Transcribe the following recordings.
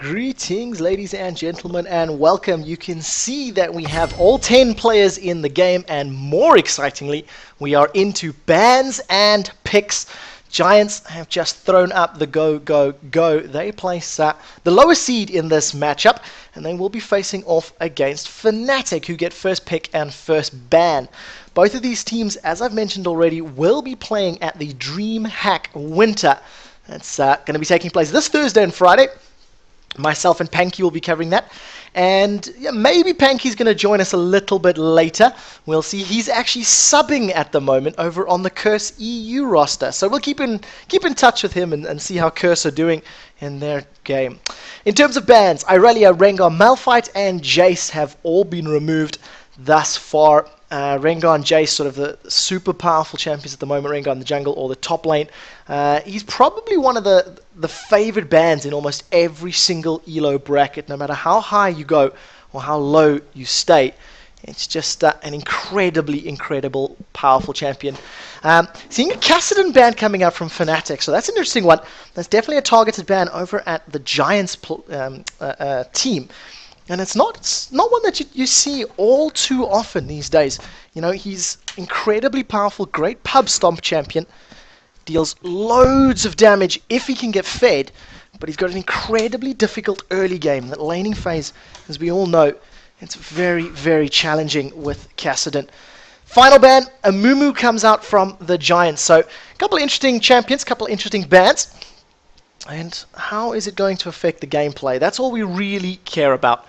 Greetings, ladies and gentlemen, and welcome. You can see that we have all 10 players in the game, and more excitingly, we are into bans and picks. Giants have just thrown up the go, go, go. They place the lowest seed in this matchup, and they will be facing off against Fnatic, who get first pick and first ban. Both of these teams, as I've mentioned already, will be playing at the DreamHack Winter. That's going to be taking place this Thursday and Friday. Myself and Panky will be covering that. And yeah, maybe Panky's going to join us a little bit later. We'll see. He's actually subbing at the moment over on the Curse EU roster. So we'll keep in touch with him and see how Curse are doing in their game. In terms of bans, Irelia, Rengar, Malphite, and Jace have all been removed thus far. Rengar and Jace, sort of the super powerful champions at the moment. Rengar in the jungle or the top lane. He's probably one of the favored bans in almost every single ELO bracket, no matter how high you go or how low you stay. It's just an incredible, powerful champion. Seeing a Kassadin ban coming out from Fnatic, so that's an interesting one. That's definitely a targeted ban over at the Giants team. And it's not one that you see all too often these days. You know, he's incredibly powerful, great pub stomp champion, deals loads of damage if he can get fed, but he's got an incredibly difficult early game. That laning phase, as we all know, it's very, very challenging with Kassadin. Final ban, Amumu comes out from the Giants. So a couple of interesting champions, a couple of interesting bans. And how is it going to affect the gameplay? That's all we really care about.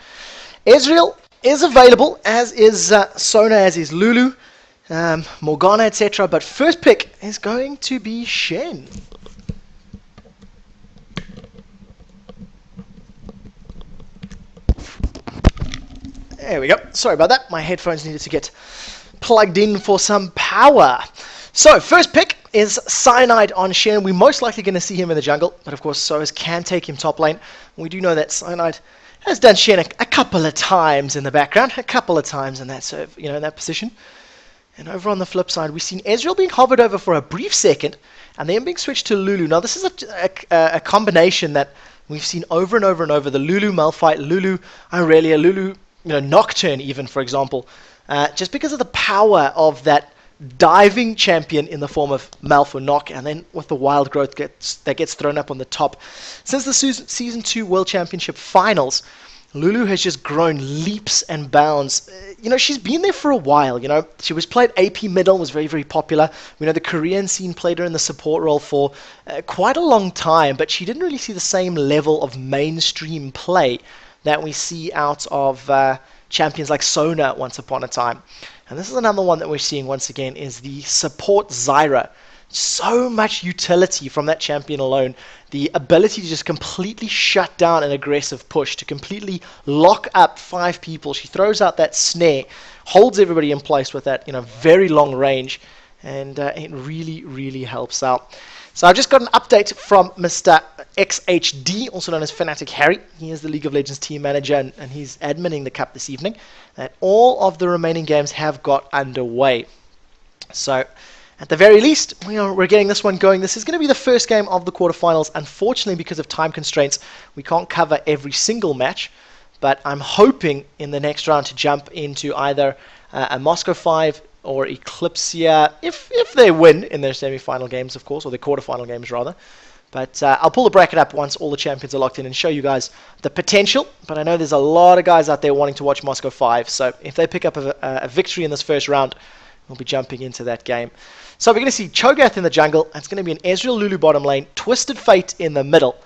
Ezreal is available, as is Sona, as is Lulu, Morgana, etc. But first pick is going to be Shen. There we go. Sorry about that. My headphones needed to get plugged in for some power. So, first pick is Cyanide on Shen. We're most likely going to see him in the jungle, but of course Soas can take him top lane. We do know that Cyanide has done Shen a couple of times in the background, a couple of times in that serve, in that position. And over on the flip side, we've seen Ezreal being hovered over for a brief second, and then being switched to Lulu. Now this is a combination that we've seen over and over and over. The Lulu Malphite, Lulu Irelia, Lulu Nocturne even, for example. Just because of the power of that diving champion in the form of Malf or Nock, and then with the wild growth that gets thrown up on the top. Since the Season 2 World Championship Finals, Lulu has just grown leaps and bounds. She's been there for a while. She was played AP middle, was very, very popular. We know the Korean scene played her in the support role for quite a long time, but she didn't really see the same level of mainstream play that we see out of champions like Sona once upon a time. And this is another one that we're seeing once again, is the support Zyra. So much utility from that champion alone. The ability to just completely shut down an aggressive push, to completely lock up 5 people. She throws out that snare, holds everybody in place with that very long range, and it really, really helps out. So I've just got an update from Mr. XHD, also known as Fnatic Harry. He is the League of Legends team manager, and he's adminning the cup this evening. That all of the remaining games have got underway. So at the very least, we're getting this one going. This is going to be the first game of the quarterfinals. Unfortunately, because of time constraints, we can't cover every single match. But I'm hoping in the next round to jump into either a Moscow 5 or Eclipsia, if they win in their semi-final games, of course, or their quarterfinal games rather. But I'll pull the bracket up once all the champions are locked in and show you guys the potential. But I know there's a lot of guys out there wanting to watch Moscow 5, so if they pick up a victory in this first round, we'll be jumping into that game. So we're going to see Cho'Gath in the jungle. It's going to be an Ezreal Lulu bottom lane, Twisted Fate in the middle,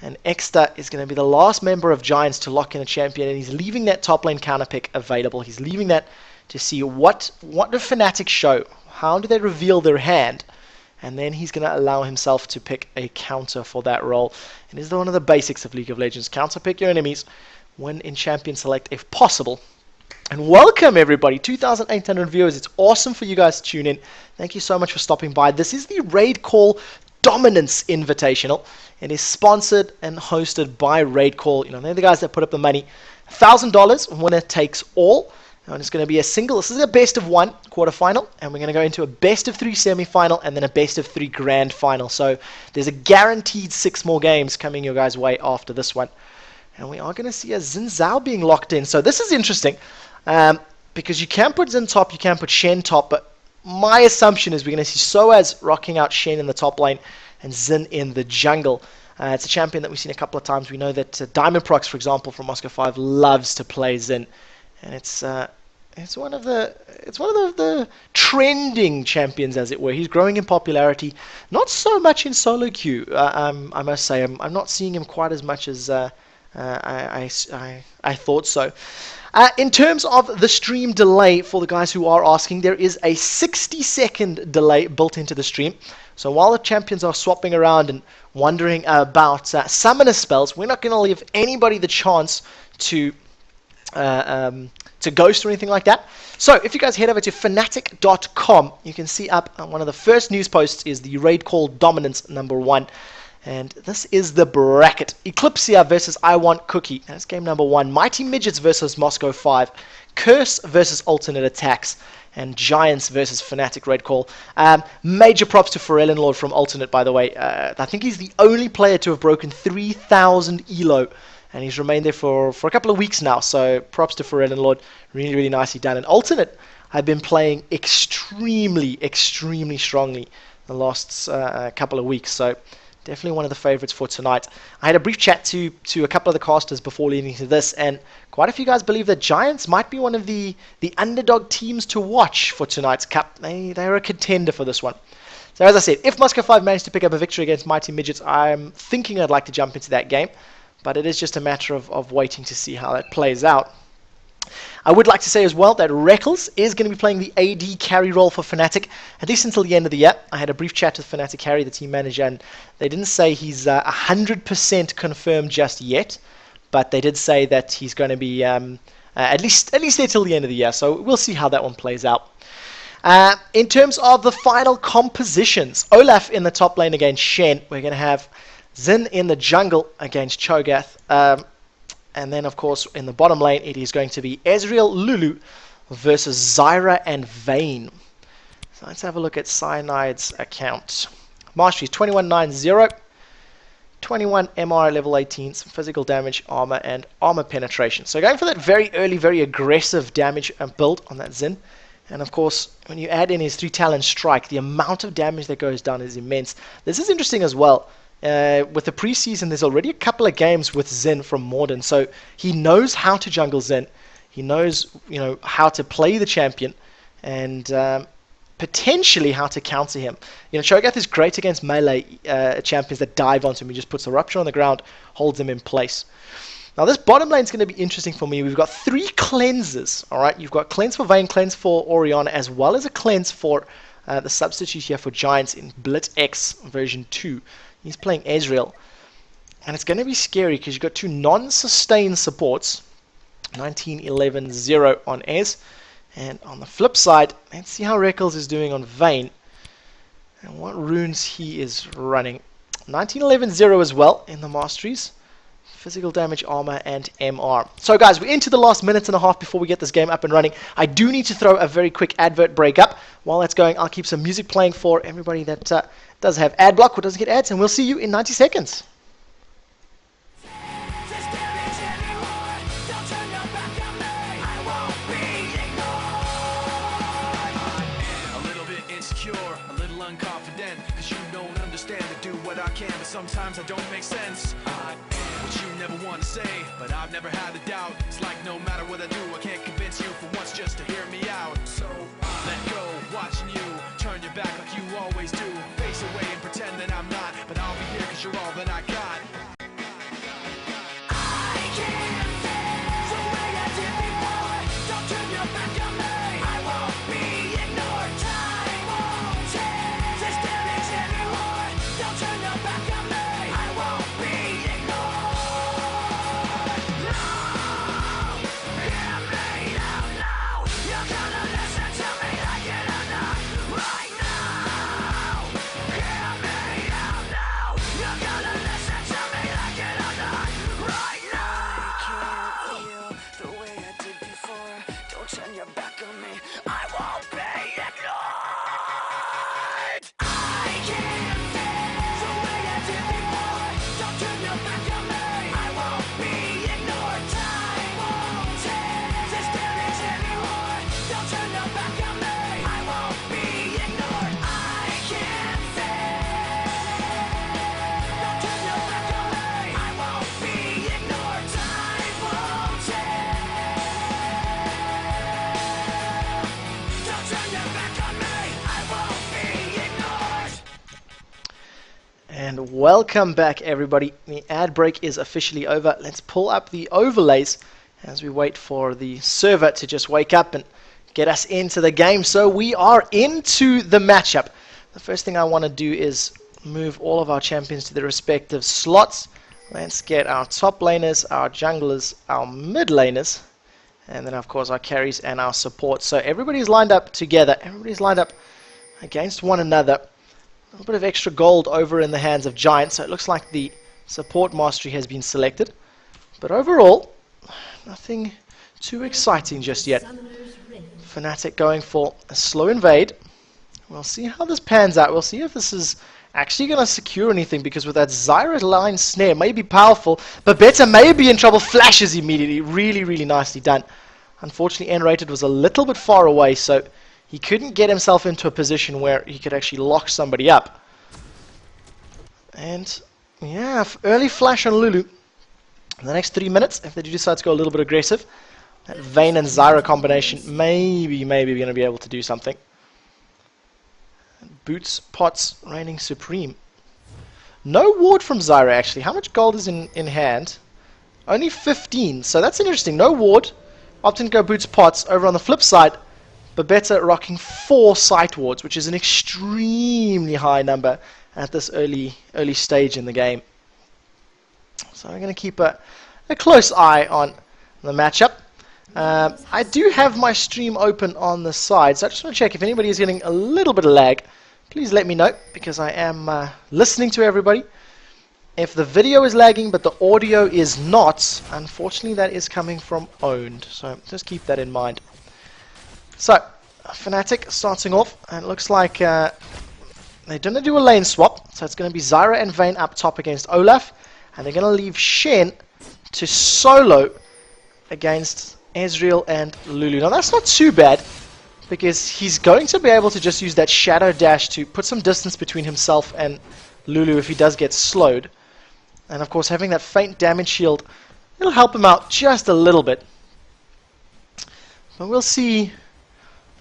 and Exter is going to be the last member of Giants to lock in a champion, and he's leaving that top lane counter pick available. He's leaving that to see what do Fnatic show, how do they reveal their hand, and then he's going to allow himself to pick a counter for that role. And this is one of the basics of League of Legends. Counter pick your enemies, win in champion select if possible. And welcome everybody, 2,800 viewers. It's awesome for you guys to tune in. Thank you so much for stopping by. This is the RaidCall Dominance Invitational. It is sponsored and hosted by RaidCall. They're the guys that put up the money. $1,000, winner takes all. And it's going to be a single. This is a best of 1 quarterfinal, and we're going to go into a best of 3 semi-final, and then a best of 3 grand final. So there's a guaranteed 6 more games coming your guys' way after this one. And we are going to see a Xin Zhao being locked in. So this is interesting because you can put Xin top, you can put Shen top, but my assumption is we're going to see Soaz rocking out Shen in the top lane and Xin in the jungle. It's a champion that we've seen a couple of times. We know that Diamond Prox, for example, from Moscow 5, loves to play Xin, and it's one of the trending champions, as it were. He's growing in popularity, not so much in solo queue. I must say, I'm not seeing him quite as much as I thought so. In terms of the stream delay, for the guys who are asking, there is a 60-second delay built into the stream. So while the champions are swapping around and wondering about summoner spells, we're not going to leave anybody the chance to ghost or anything like that. So if you guys head over to Fnatic.com, you can see up one of the first news posts is the RaidCall Dominance #1. And this is the bracket. Eclipsia versus I Want Cookie. That's game #1. Mighty Midgets versus Moscow 5. Curse versus Alternate Attacks. And Giants versus Fnatic RaidCall. Major props to Pharrell Lord from Alternate, by the way. I think he's the only player to have broken 3,000 elo. And he's remained there for a couple of weeks now. So props to Pharrell Lord. Really, really nicely done. And Alternate have been playing extremely, extremely strongly the last couple of weeks. So definitely one of the favorites for tonight. I had a brief chat to a couple of the casters before leading to this, and quite a few guys believe that Giants might be one of the underdog teams to watch for tonight's Cup. They're a contender for this one. So as I said, if Moscow 5 managed to pick up a victory against Mighty Midgets, I'm thinking I'd like to jump into that game, but it is just a matter of waiting to see how that plays out. I would like to say as well that Reckles is going to be playing the AD carry role for Fnatic, at least until the end of the year. I had a brief chat with Fnatic Harry, the team manager, and they didn't say he's 100% confirmed just yet, but they did say that he's going to be at least there till the end of the year, so we'll see how that one plays out. In terms of the final compositions, Olaf in the top lane against Shen. We're going to have Xin in the jungle against Cho'Gath. And then, of course, in the bottom lane, it is going to be Ezreal Lulu versus Zyra and Vayne. So let's have a look at Cyanide's account. Mastery 2190, 21 MR level 18, some physical damage, armor, and armor penetration. So going for that very early, very aggressive damage build on that Xin. And of course, when you add in his 3-talent strike, the amount of damage that goes down is immense. This is interesting as well. With the preseason, there's already a couple of games with Xin from Morden, so he knows how to jungle Xin. He knows, how to play the champion, and potentially how to counter him. Cho'Gath is great against melee champions that dive onto him. He just puts a rupture on the ground, holds him in place. Now this bottom lane is going to be interesting for me. We've got 3 cleanses. All right, you've got cleanse for Vayne, cleanse for Orianna, as well as a cleanse for the substitute here for Giants in Blitz X version 2. He's playing Ezreal, and it's going to be scary because you've got 2 non-sustained supports, 19-11-0 on Ez, and on the flip side, let's see how Reckles is doing on Vayne, and what runes he is running. 19-11-0 as well in the Masteries, physical damage, armor, and MR. So guys, we're into the last minute and a half before we get this game up and running. I do need to throw a very quick advert break up. While that's going, I'll keep some music playing for everybody that does have ad block or doesn't get ads, and we'll see you in 90 seconds. Sometimes I don't make sense. I am what you never want to say, but I've never had a doubt. It's like no matter what I do, I can't convince you for once just to hear me out. So let go, watching you turn your back like you always do. Face away and pretend that I'm not, but I'll be here because you're all that I got. I can't stand the way I did before. Don't turn your back on me. I won't be ignored. Time won't change this damage anymore. Don't turn your back on me. You're gonna Welcome back, everybody. The ad break is officially over. Let's pull up the overlays as we wait for the server to just wake up and get us into the game. So we are into the matchup. The first thing I want to do is move all of our champions to their respective slots. Let's get our top laners, our junglers, our mid laners, and then of course our carries and our support. So everybody's lined up together. Everybody's lined up against one another. A little bit of extra gold over in the hands of Giant, so it looks like the support mastery has been selected. But overall, nothing too exciting just yet. Fnatic going for a slow invade. We'll see how this pans out. We'll see if this is actually going to secure anything, because with that Zyra line snare, may be powerful, but Beta may be in trouble. Flashes immediately. Really, really nicely done. Unfortunately, N-rated was a little bit far away, so he couldn't get himself into a position where he could actually lock somebody up. And yeah, early flash on Lulu. In the next 3 minutes, if they do decide to go a little bit aggressive, that Vayne and Zyra combination maybe going to be able to do something. Boots, Pots, reigning supreme. No ward from Zyra actually. How much gold is in hand? Only 15, so that's interesting. No ward. Opting to go Boots, Pots. Over on the flip side, Babetta rocking 4 sight wards, which is an extremely high number at this early stage in the game. So I'm going to keep a close eye on the matchup. I do have my stream open on the side, so I just want to check if anybody is getting a little bit of lag. Please let me know, because I am listening to everybody. If the video is lagging but the audio is not, unfortunately that is coming from owned, so just keep that in mind. So, Fnatic starting off, and it looks like they're going to do a lane swap. So it's going to be Zyra and Vayne up top against Olaf, and they're going to leave Shen to solo against Ezreal and Lulu. Now that's not too bad, because he's going to be able to just use that shadow dash to put some distance between himself and Lulu if he does get slowed. And of course, having that faint damage shield, it'll help him out just a little bit. But we'll see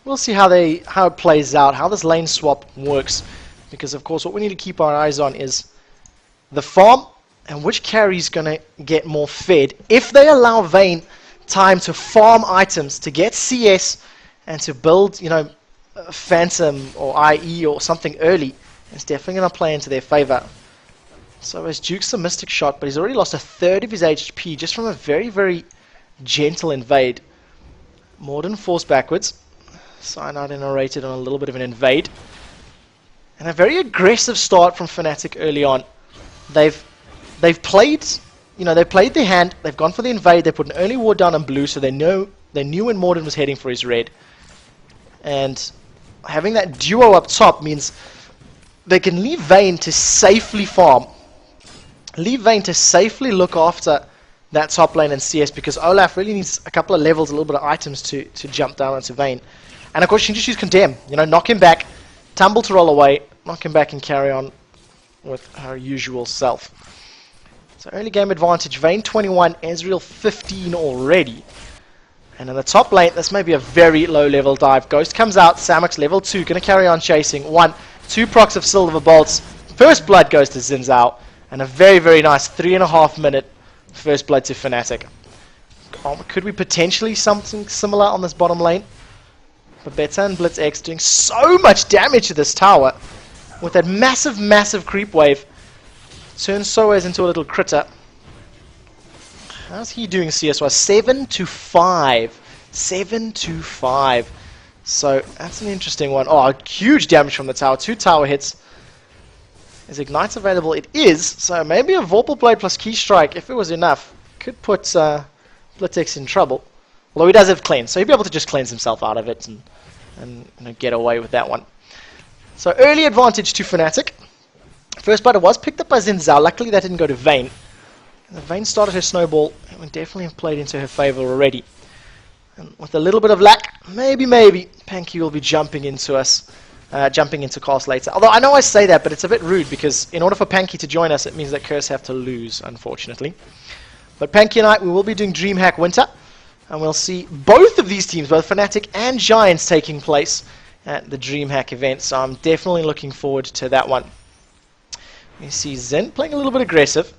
how it plays out, how this lane swap works, because of course what we need to keep our eyes on is the farm and which carry is going to get more fed. If they allow Vayne time to farm items, to get CS, and to build, you know, Phantom or IE or something early, it's definitely going to play into their favor. So as Duke's a Mystic Shot, but he's already lost a third of his HP just from a very, very gentle invade. Morden forced backwards. Cyanide and Orated on a little bit of an invade. And a very aggressive start from Fnatic early on. They've played, you know, they played their hand, they've gone for the invade, they put an early ward down on blue, so they knew when Morden was heading for his red. And having that duo up top means they can leave Vayne to safely farm. Leave Vayne to safely look after that top lane and CS, because Olaf really needs a couple of levels, a little bit of items to jump down onto Vayne. And of course you can just use Condemn, you know, knock him back, tumble to roll away, knock him back and carry on with her usual self. So early game advantage, Vayne 21, Ezreal 15 already. And in the top lane, this may be a very low level dive. Ghost comes out, Samux level 2, going to carry on chasing. 1, 2 procs of Silver Bolts. First blood goes to Xin Zhao. And a very, very nice 3.5 minute first blood to Fnatic. Could we potentially something similar on this bottom lane? Babetta and Blitz X doing so much damage to this tower. With that massive, massive creep wave. Turns Soaz into a little critter. How's he doing CS-wise? 7-5. 7-5. So that's an interesting one. Oh, huge damage from the tower. 2 tower hits. Is Ignite available? It is. So maybe a Vorpal Blade plus Key Strike, if it was enough, could put Blitz in trouble. Although he does have Cleanse, so he'll be able to just cleanse himself out of it and you know, get away with that one. So early advantage to Fnatic. First blood was picked up by Xin Zhao. Luckily that didn't go to Vayne. Vayne started her snowball and would definitely have played into her favor already. And with a little bit of luck, maybe Panky will be jumping into us, jumping into cast later. Although I know I say that, but it's a bit rude, because in order for Panky to join us, it means that Curse have to lose, unfortunately. But Panky and I, we will be doing DreamHack Winter, and we'll see both of these teams, both Fnatic and Giants, taking place at the DreamHack event. So I'm definitely looking forward to that one. You see Zen playing a little bit aggressive.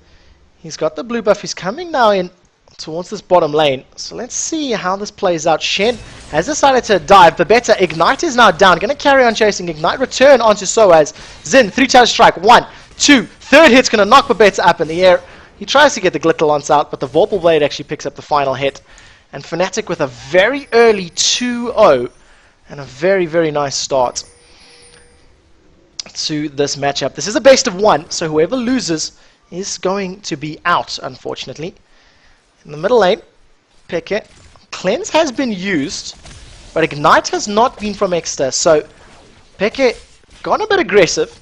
He's got the blue buff. He's coming now in towards this bottom lane. So let's see how this plays out. Shen has decided to dive. Babetta, Ignite is now down. Going to carry on chasing. Ignite, return onto Soaz. Zen, 3-charge strike. 1, 2, third hit's going to knock Babetta up in the air. He tries to get the Glitterlance out, but the Vorpal Blade actually picks up the final hit. And Fnatic with a very early 2-0 and a very, very nice start to this matchup. This is a best of 1, so whoever loses is going to be out, unfortunately. In the middle lane, Peke. Cleanse has been used, but Ignite has not been from Exeter. So Peke got a bit aggressive,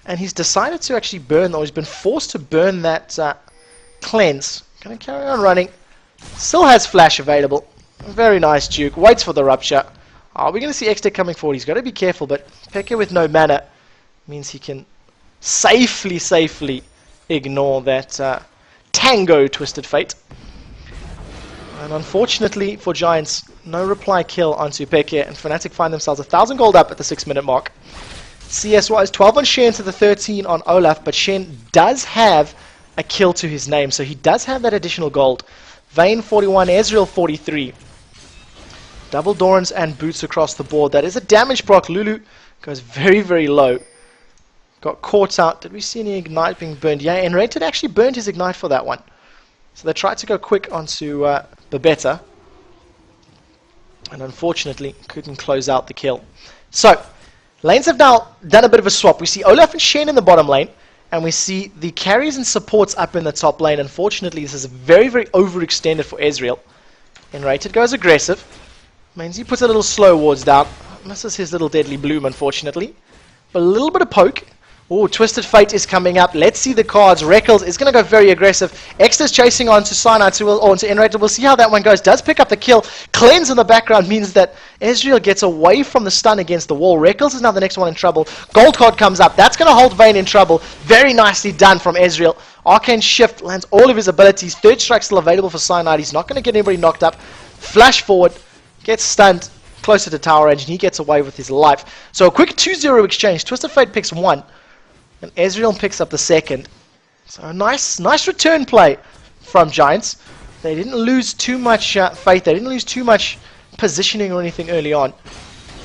and he's decided to actually burn, or he's been forced to burn that Cleanse. Going to carry on running. Still has Flash available. Very nice Duke. Waits for the Rupture. Are we going to see Exeter coming forward? He's got to be careful, but Peke with no mana means he can safely ignore that Tango Twisted Fate. And unfortunately for Giants, no reply kill onto Peke, and Fnatic find themselves 1,000 gold up at the 6-minute mark. CS-wise, 12 on Shen to the 13 on Olaf, but Shen does have a kill to his name, so he does have that additional gold. Vayne 41, Ezreal 43. Double Dorans and Boots across the board. That is a damage proc. Lulu goes very low. Got caught out. Did we see any Ignite being burned? Yeah, and Rated actually burned his Ignite for that one. So they tried to go quick onto Babetta, and unfortunately couldn't close out the kill. So, lanes have now done a bit of a swap. We see Olaf and Shen in the bottom lane, and we see the carries and supports up in the top lane. Unfortunately, this is very overextended for Ezreal. And Rated goes aggressive. Means he puts a little slow wards down. Misses his little deadly bloom, unfortunately. But a little bit of poke. Oh, Twisted Fate is coming up. Let's see the cards. Reckles is going to go very aggressive. Exeter's chasing on to Cyanide, or onto Enrated. We'll see how that one goes. Does pick up the kill. Cleanse in the background means that Ezreal gets away from the stun against the wall. Reckles is now the next one in trouble. Gold card comes up. That's going to hold Vayne in trouble. Very nicely done from Ezreal. Arcane Shift lands all of his abilities. Third strike still available for Cyanide. He's not going to get anybody knocked up. Flash forward. Gets stunned. Closer to tower range, and he gets away with his life. So a quick 2-0 exchange. Twisted Fate picks 1. And Ezreal picks up the 2nd. So a nice return play from Giants. They didn't lose too much faith. They didn't lose too much positioning or anything early on.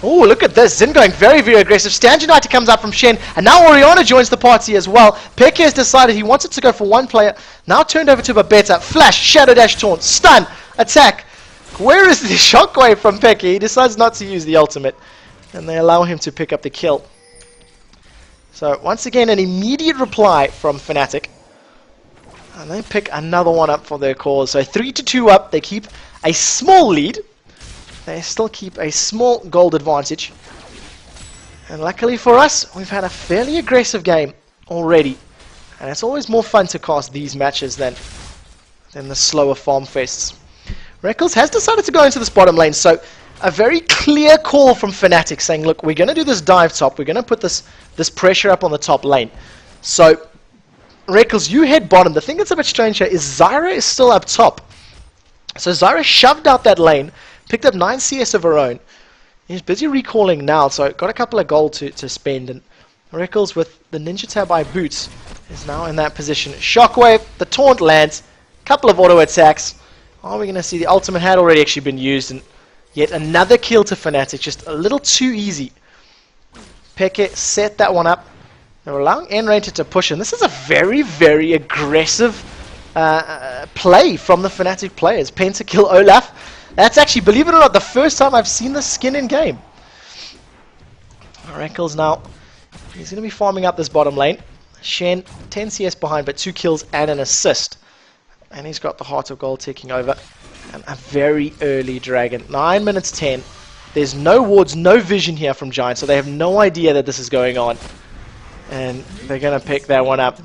Oh, look at this. Zin going very aggressive. Stangenite comes up from Shen. And now Oriana joins the party as well. Peke has decided he wanted to go for one player. Now turned over to Babetta. Flash, Shadow Dash, Taunt, Stun, Attack. Where is the shockwave from Peke? He decides not to use the ultimate. And they allow him to pick up the kill. So, once again, an immediate reply from Fnatic. And they pick another one up for their cause. So, 3-2 up. They keep a small lead. They still keep a small gold advantage. And luckily for us, we've had a fairly aggressive game already. And it's always more fun to cast these matches than the slower farm fests. Reckles has decided to go into this bottom lane. So, a very clear call from Fnatic saying, look, we're going to do this dive top. We're going to put this pressure up on the top lane. So, Reckles, you head bottom. The thing that's a bit strange here is Zyra is still up top. So, Zyra shoved out that lane, picked up 9 CS of her own. He's busy recalling now, so got a couple of gold to spend. And Reckles with the Ninja Tab by Boots is now in that position. Shockwave, the taunt lands, couple of auto attacks. Are we going to see the ultimate had already actually been used, and yet another kill to Fnatic, just a little too easy. Peke set that one up. They're allowing Enrated to push, and this is a very aggressive play from the Fnatic players. Pentakill Olaf. That's actually, believe it or not, the first time I've seen this skin in game. Reckles now, he's going to be farming up this bottom lane. Shen, 10 CS behind, but 2 kills and an assist. And he's got the Heart of Gold taking over. And a very early dragon. 9 minutes 10. There's no wards, no vision here from Giants, so they have no idea that this is going on. And they're going to pick that one up.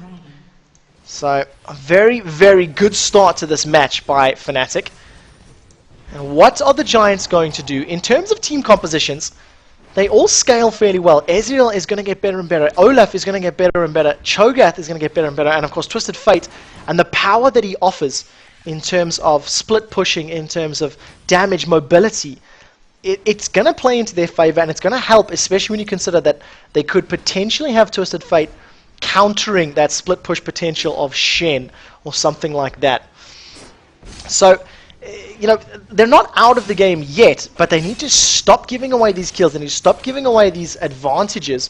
So, a very good start to this match by Fnatic. And what are the Giants going to do? In terms of team compositions, they all scale fairly well. Ezreal is going to get better and better. Olaf is going to get better and better. Cho'Gath is going to get better and better. And of course, Twisted Fate and the power that he offers in terms of split pushing, in terms of damage, mobility. It's going to play into their favor, and it's going to help, especially when you consider that they could potentially have Twisted Fate countering that split push potential of Shen or something like that. So, you know, they're not out of the game yet, but they need to stop giving away these kills. They need to stop giving away these advantages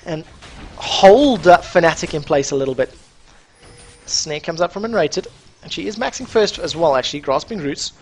and hold Fnatic in place a little bit. Snake comes up from Unrated, and she is maxing first as well, actually, grasping roots.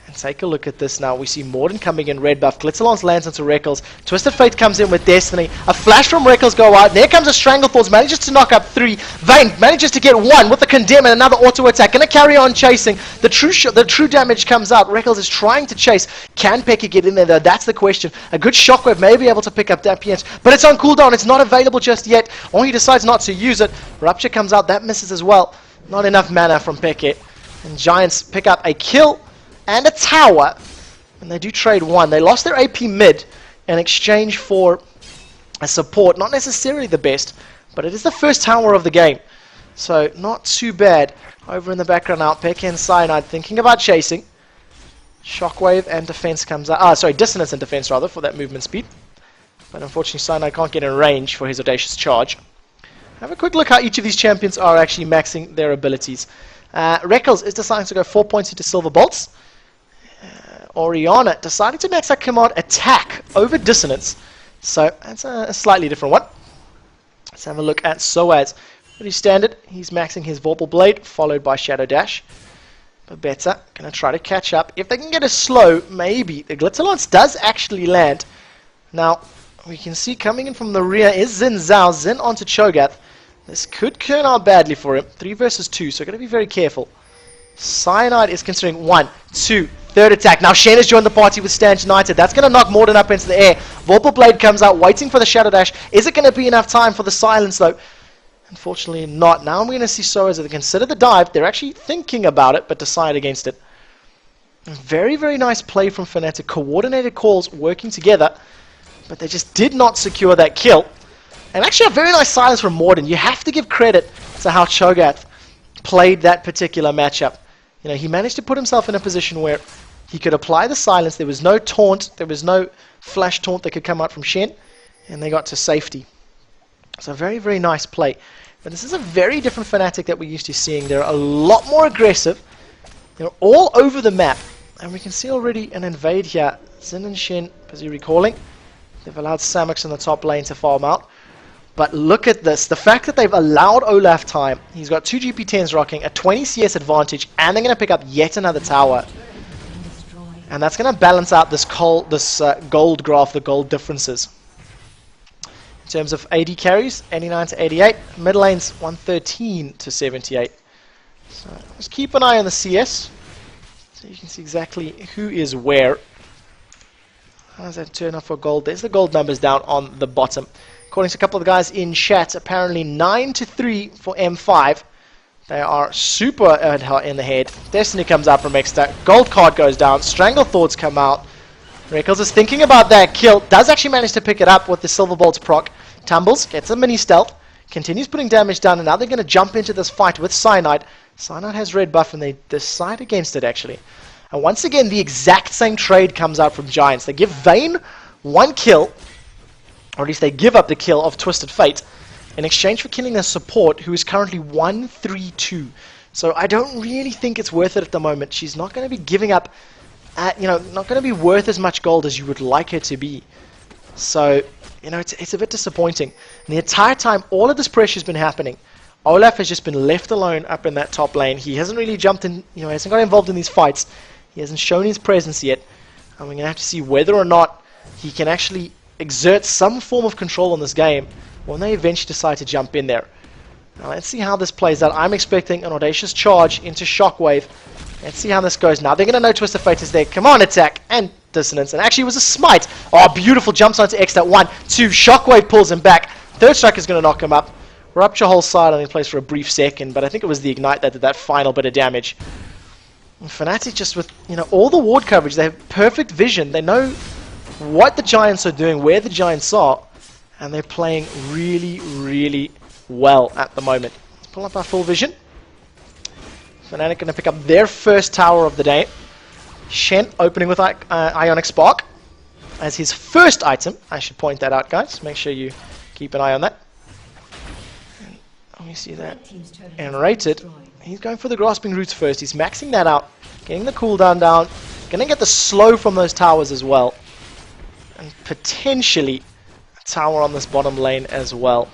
And take a look at this now. We see Morden coming in, red buff. Glitzerlance lands into RaidCall. Twisted Fate comes in with Destiny. A flash from RaidCall go out. There comes a Stranglethorns. Manages to knock up 3. Vayne manages to get 1 with the Condemn and another auto attack. Gonna carry on chasing. The true damage comes out. RaidCall is trying to chase. Can Pekka get in there though? That's the question. A good Shockwave may be able to pick up that PH, but it's on cooldown. It's not available just yet. Or he decides not to use it. Rupture comes out. That misses as well. Not enough mana from Pekka. And Giants pick up a kill and a tower, and they do trade 1. They lost their AP mid in exchange for a support. Not necessarily the best, but it is the first tower of the game. So not too bad. Over in the background now, Pekka and Cyanide thinking about chasing. Shockwave and defense comes out. Dissonance and defense rather, for that movement speed. But unfortunately Cyanide can't get in range for his audacious charge. Have a quick look how each of these champions are actually maxing their abilities. RaidCall is deciding to go 4 points into Silver Bolts. Orianna deciding to max out Command Attack over Dissonance. So that's a slightly different one. Let's have a look at Soaz. Pretty standard. He's maxing his Vorpal Blade, followed by Shadow Dash. Babetta going to try to catch up. If they can get a slow, maybe. The Glitzerlance does actually land. Now, we can see coming in from the rear is Xin Zhao. Xin onto Cho'Gath. This could turn out badly for him. 3 versus 2, so got to be very careful. Cyanide is considering 1, 2, third attack. Now Shen has joined the party with Stanch United. That's going to knock Morden up into the air. Vorpal Blade comes out, waiting for the Shadow Dash. Is it going to be enough time for the silence though? Unfortunately not. Now we're going to see Soaz, they consider the dive. They're actually thinking about it, but decide against it. Very, very nice play from Fnatic. Coordinated calls working together, but they just did not secure that kill. And actually a very nice silence from Morden. You have to give credit to how Cho'Gath played that particular matchup. You know, he managed to put himself in a position where he could apply the silence. There was no taunt. There was no flash taunt that could come out from Shen. And they got to safety. So very, very nice play. But this is a very different Fnatic that we're used to seeing. They're a lot more aggressive. They're all over the map. And we can see already an invade here. Xin and Shen, busy recalling. They've allowed Samux in the top lane to farm out. But look at this. The fact that they've allowed Olaf time. He's got 2 GP10s rocking, a 20 CS advantage, and they're going to pick up yet another tower. And that's going to balance out this gold graph, the gold differences. In terms of AD carries, 89 to 88. Mid lanes, 113 to 78. So just keep an eye on the CS, so you can see exactly who is where. How does that turn out for gold? There's the gold numbers down on the bottom. According to a couple of the guys in chat, apparently 9 to 3 for M5. They are super in the head. Destiny comes out from Extra. Gold card goes down. Stranglethorns come out. RaidCall is thinking about that kill. Does actually manage to pick it up with the Silver Bolts proc. Tumbles, gets a mini stealth. Continues putting damage down. And now they're going to jump into this fight with Cyanide. Cyanide has red buff and they decide against it actually. And once again, the exact same trade comes out from Giants. They give Vayne 1 kill. Or at least they give up the kill of Twisted Fate in exchange for killing their support, who is currently 1-3-2. So I don't really think it's worth it at the moment. She's not going to be giving up, not going to be worth as much gold as you would like her to be. So, it's a bit disappointing. And the entire time, all of this pressure has been happening. Olaf has just been left alone up in that top lane. He hasn't really jumped in, he hasn't got involved in these fights. He hasn't shown his presence yet. And we're going to have to see whether or not he can actually exert some form of control on this game when they eventually decide to jump in there. Now let's see how this plays out. I'm expecting an audacious charge into Shockwave. Let's see how this goes now. They're going to know Twisted Fate is there. Command Attack and Dissonance. And actually it was a smite. Oh, beautiful. Jumps onto X at 1, 2. Shockwave pulls him back. Third strike is going to knock him up. Rupture whole side on in place for a brief second, but I think it was the Ignite that did that final bit of damage. And Fnatic just with, all the ward coverage. They have perfect vision. They know what the Giants are doing, where the Giants are, and they're playing really, really well at the moment. Let's pull up our full vision. Fnatic going to pick up their first tower of the day. Shen opening with Ionic Spark as his first item. I should point that out, guys. Make sure you keep an eye on that. Let me see that. And rated. He's going for the grasping roots first. He's maxing that out. Getting the cooldown down. Going to get the slow from those towers as well. And potentially a tower on this bottom lane as well.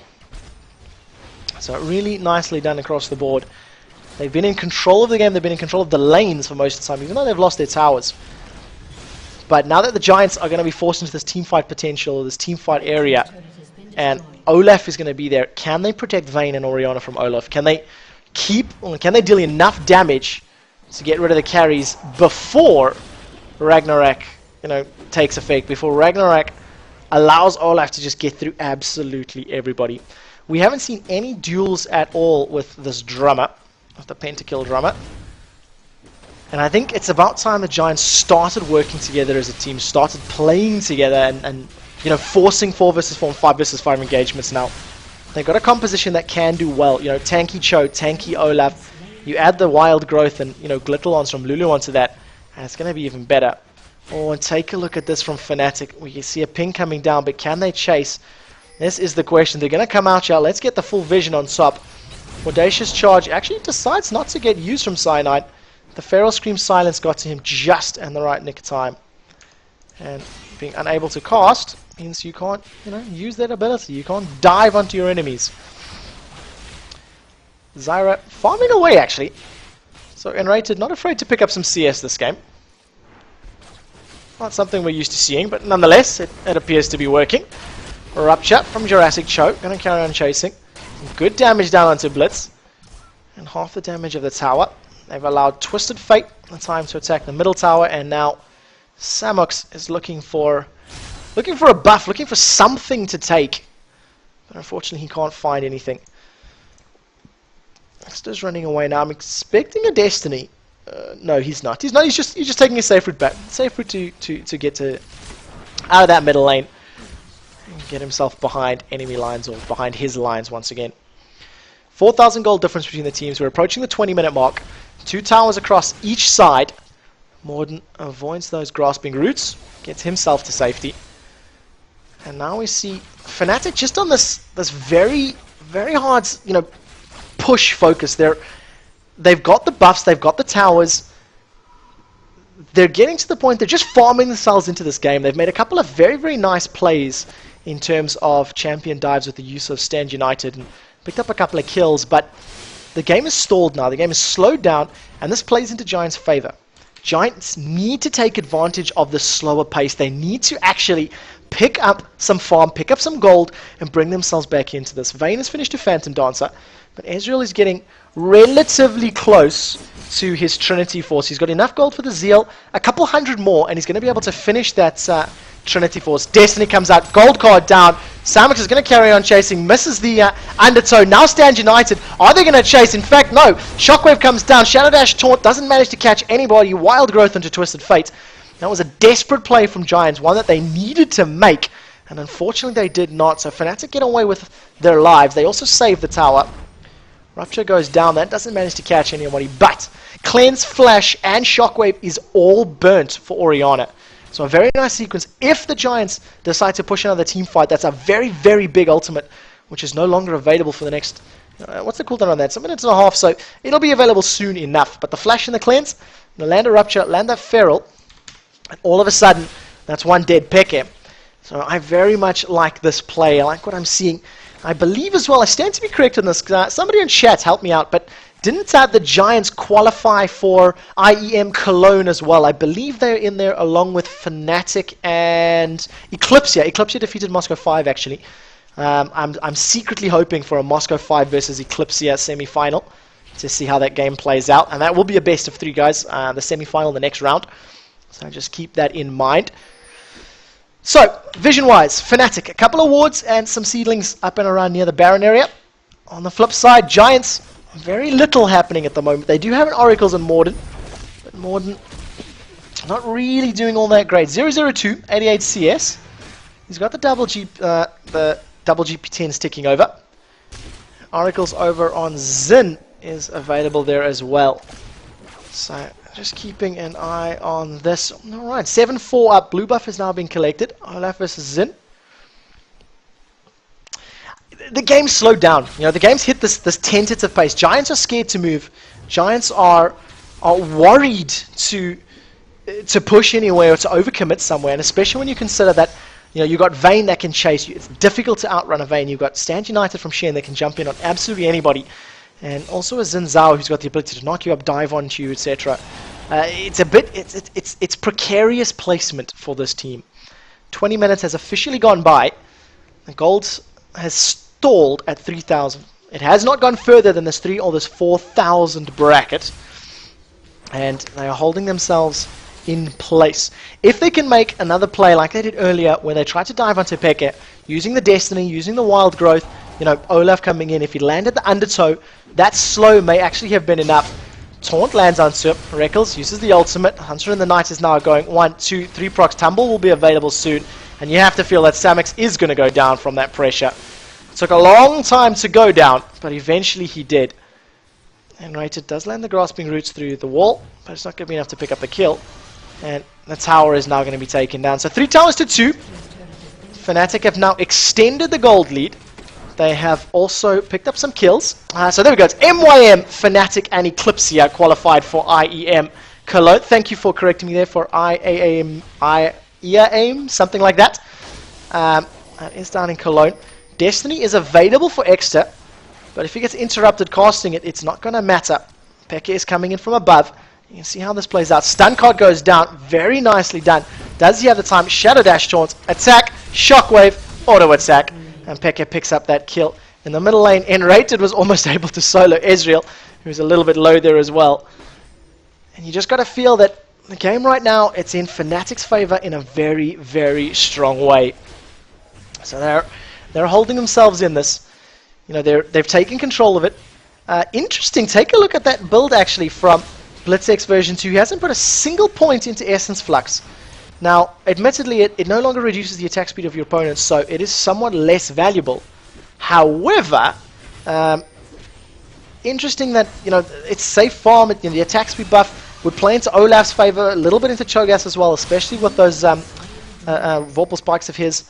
So really nicely done across the board. They've been in control of the game. They've been in control of the lanes for most of the time, even though they've lost their towers. But now that the Giants are going to be forced into this teamfight potential, this teamfight area, and Olaf is going to be there, can they protect Vayne and Orianna from Olaf? Can they deal enough damage to get rid of the carries before Ragnarok, takes effect, before Ragnarok allows Olaf to just get through absolutely everybody? We haven't seen any duels at all with this drummer, with the pentakill drummer. And I think it's about time the Giants started working together as a team, started playing together and forcing 4 versus 4 and 5 versus 5 engagements now. They've got a composition that can do well. Tanky Cho, tanky Olaf. You add the wild growth and, Glitterlons from Lulu onto that, and it's going to be even better. Oh, and take a look at this from Fnatic. We can see a ping coming down, but can they chase? This is the question. They're going to come out here. Let's get the full vision on top. Audacious Charge actually decides not to get used from Cyanide. The Feral Scream Silence got to him just in the right nick of time. And being unable to cast means you can't, use that ability. You can't dive onto your enemies. Zyra farming away, actually. So Enrated not afraid to pick up some CS this game. Not something we're used to seeing, but nonetheless, it appears to be working. Rupture from Jurassic Choke. Going to carry on chasing. Some good damage down onto Blitz. And half the damage of the tower. They've allowed Twisted Fate the time to attack the middle tower, and now Samox is looking for a buff, looking for something to take. But unfortunately, he can't find anything. Dexter's running away now. I'm expecting a Destiny. No, he's not. He's not. He's just taking a safe route back. Safe route to get out of that middle lane and get himself behind enemy lines or behind his lines once again. 4,000 gold difference between the teams. We're approaching the 20-minute mark. 2 towers across each side. Morden avoids those grasping roots, gets himself to safety. And now we see Fnatic just on this very, very hard, push focus. They've got the buffs, they've got the towers. They're getting to the point they're just farming themselves into this game. They've made a couple of very, very nice plays in terms of champion dives with the use of Stand United and picked up a couple of kills, but the game is stalled now. The game is slowed down, and this plays into Giants' favor. Giants need to take advantage of the slower pace. They need to actually pick up some farm, pick up some gold, and bring themselves back into this. Vayne has finished a Phantom Dancer, but Ezreal is getting relatively close to his Trinity Force. He's got enough gold for the Zeal, a couple hundred more, and he's going to be able to finish that Trinity Force. Destiny comes out, gold card down. Samox is going to carry on chasing, misses the undertow. Now Stand United. Are they going to chase? In fact, no. Shockwave comes down. Shadow Dash Taunt doesn't manage to catch anybody. Wild Growth into Twisted Fate. That was a desperate play from Giants, one that they needed to make, and unfortunately they did not. So Fnatic get away with their lives. They also save the tower. Rupture goes down. That doesn't manage to catch anybody, but Cleanse, Flash, and Shockwave is all burnt for Orianna. So a very nice sequence. If the Giants decide to push another team fight, that's a very, very big ultimate, which is no longer available for the next... what's the cooldown on that? It's 1.5 minutes, so it'll be available soon enough. But the Flash and the Cleanse, the land a Rupture, land that Feral, and all of a sudden, that's one dead Peke. So I very much like this play. I like what I'm seeing. I believe as well, I stand to be correct on this. Somebody in chat help me out, but didn't the Giants qualify for IEM Cologne as well? I believe they're in there along with Fnatic and Eclipsia. Eclipsia defeated Moscow 5 actually. I'm secretly hoping for a Moscow 5 versus Eclipsia semi-final to see how that game plays out. And that will be a best of 3, guys. The semi-final, the next round. So just keep that in mind. So, vision-wise, Fnatic, a couple of wards and some seedlings up and around near the Baron area. On the flip side, Giants, very little happening at the moment. They do have an Oracles and Morden, but Morden not really doing all that great. 002, 88 CS. He's got the double GP10s ticking over. Oracles over on Xin is available there as well. So just keeping an eye on this. Alright, 7-4 up. Blue buff is now being collected. Olaf versus Xin. the game's slowed down. You know, the game's hit this tentative pace. Giants are scared to move. Giants are worried to push anywhere or to overcommit somewhere, and especially when you consider that, you know, you've got Vayne that can chase you. It's difficult to outrun a Vayne. You've got Stand United from Shen that can jump in on absolutely anybody, and also a Xin Zhao who's got the ability to knock you up, dive onto you, etc. It's precarious placement for this team. 20 minutes has officially gone by. The gold has stalled at 3,000. It has not gone further than this 3 or this 4,000 bracket, and they are holding themselves in place. If they can make another play like they did earlier, where they tried to dive onto Peke, using the Destiny, using the Wild Growth, you know, Olaf coming in, if he landed the undertow, that slow may actually have been enough. Taunt lands onto it. Reckles uses the ultimate. Hunter and the Knight is now going 1, 2, 3 procs. Tumble will be available soon, and you have to feel that Samix is going to go down from that pressure. It took a long time to go down, but eventually he did. And Rated does land the Grasping Roots through the wall, but it's not going to be enough to pick up the kill. And the tower is now going to be taken down. So 3 towers to 2. Fnatic have now extended the gold lead. They have also picked up some kills. So there we go. It's MYM, Fnatic, and Eclipsia qualified for IEM Cologne. Thank you for correcting me there for IAM, something like that. That is down in Cologne. Destiny is available for Exeter, but if he gets interrupted casting it, it's not going to matter. Peke is coming in from above. You can see how this plays out. Stun card goes down. Very nicely done. Does he have the time? Shadow Dash taunts. Attack. Shockwave. Auto attack. And Peke picks up that kill. In the middle lane, Enrated was almost able to solo Ezreal, who's a little bit low there as well. And you just got to feel that the game right now, it's in Fnatic's favor in a very, very strong way. So they're holding themselves in this. You know, they've taken control of it. Interesting. Take a look at that build actually from BlitzX version 2. He hasn't put a single point into Essence Flux. Now, admittedly, it no longer reduces the attack speed of your opponents, so it is somewhat less valuable. However, interesting that, you know, it's safe farm. You know, the attack speed buff would play into Olaf's favor, a little bit into Cho'Gath as well, especially with those Vorpal spikes of his.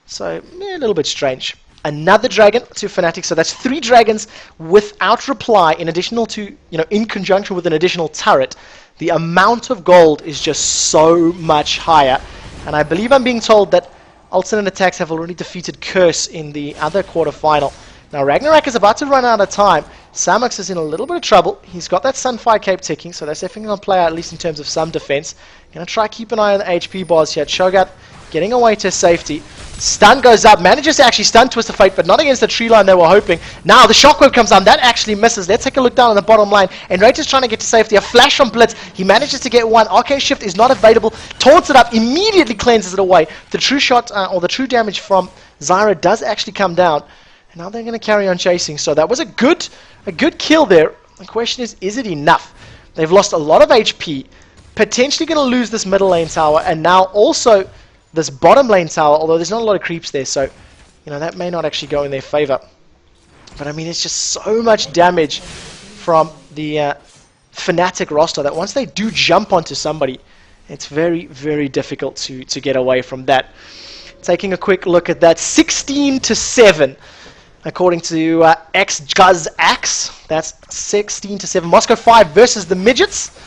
So, yeah, a little bit strange. Another dragon to Fnatic, so that's 3 dragons without reply, in additional to, you know, in conjunction with an additional turret. The amount of gold is just so much higher, and I believe I'm being told that alternate attacks have already defeated Curse in the other quarterfinal. Now Ragnarok is about to run out of time. Samux is in a little bit of trouble. He's got that Sunfire Cape ticking, so that's definitely going to play out, at least in terms of some defense. Going to try keep an eye on the HP bars here. Cho'Gath getting away to safety. Stun goes up, manages to actually stun Twist of Fate, but not against the tree line they were hoping. Now the Shockwave comes down, that actually misses. Let's take a look down on the bottom line. And Rate is trying to get to safety. A flash from Blitz, he manages to get one. Arcane Shift is not available. Taunts it up, immediately cleanses it away. The true shot, or the true damage from Zyra does actually come down. And now they're going to carry on chasing. So that was a good kill there. The question is it enough? They've lost a lot of HP. Potentially going to lose this middle lane tower, and now also this bottom lane tower, although there's not a lot of creeps there, so, you know, that may not actually go in their favor. But I mean, it's just so much damage from the Fnatic roster that once they do jump onto somebody, it's very, very difficult to get away from that. Taking a quick look at that, 16-7, according to XGuzAx. That's 16-7. Moscow 5 versus the Midgets.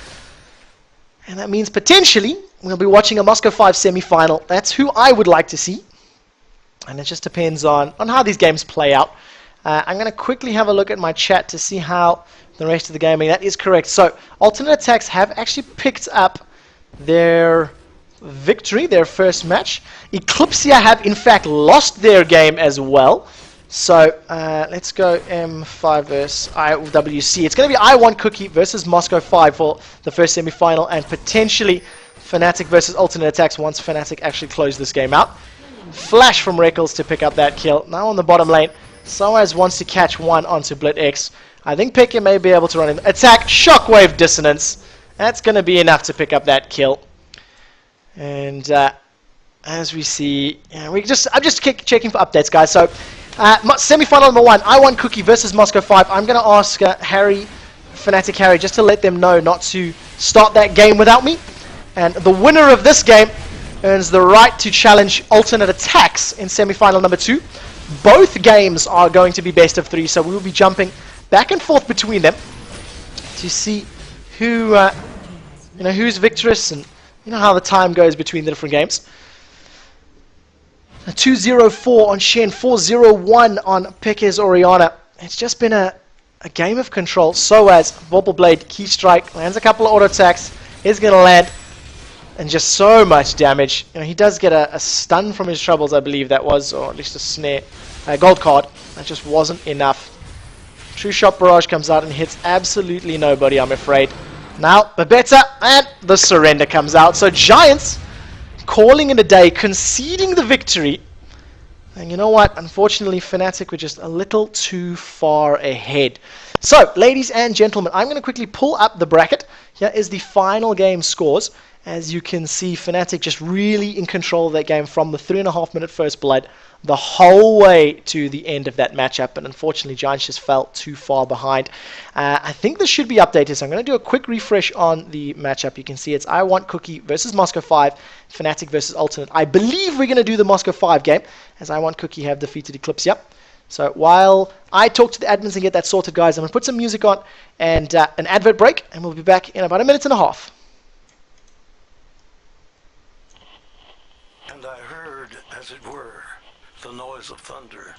And that means potentially we'll be watching a Moscow 5 semi-final. That's who I would like to see. And it just depends on how these games play out. I'm going to quickly have a look at my chat to see how the rest of the gaming. That is correct. So, alternate attacks have actually picked up their victory, their first match. Eclipsia have in fact lost their game as well. So, let's go M5 versus IWC. It's going to be I1 Cookie versus Moscow 5 for the first semi-final, and potentially Fnatic versus alternate attacks once Fnatic actually close this game out. Flash from Reckles to pick up that kill. Now on the bottom lane, Soaz wants to catch one onto BlitzX. I think Peke may be able to run in. Attack, Shockwave Dissonance. That's going to be enough to pick up that kill. And as we see, I'm just checking for updates, guys. So, semi-final number 1, I1 Cookie versus Moscow 5. I'm going to ask Fnatic Harry, just to let them know not to start that game without me. And the winner of this game earns the right to challenge alternate attacks in semi-final number 2. Both games are going to be best of 3, so we will be jumping back and forth between them to see who, who's victorious, and how the time goes between the different games. 2-0-4 on Shen, 4-0-1 on Pekes Oriana. It's just been a game of control. So as Vorbleblade, Key Strike, lands a couple of auto attacks, is going to land, and just so much damage. He does get a stun from his troubles, I believe that was, or at least a snare. Gold card. That just wasn't enough. True Shot Barrage comes out and hits absolutely nobody, I'm afraid. Now, Babetta, and the surrender comes out. So Giants calling it a day, conceding the victory. And you know what? Unfortunately, Fnatic were just a little too far ahead. So, ladies and gentlemen, I'm going to quickly pull up the bracket. Here is the final game scores. As you can see, Fnatic just really in control of that game from the 3.5-minute first blood the whole way to the end of that matchup. And unfortunately, Giants just fell too far behind. I think this should be updated, so I'm going to do a quick refresh on the matchup. You can see it's I Want Cookie versus Moscow 5, Fnatic versus Alternate. I believe we're going to do the Moscow 5 game, as I Want Cookie have defeated Eclipse. Yep. So while I talk to the admins and get that sorted, guys, I'm going to put some music on and an advert break, and we'll be back in about 1.5 minutes. And I heard, as it were, the noise of thunder.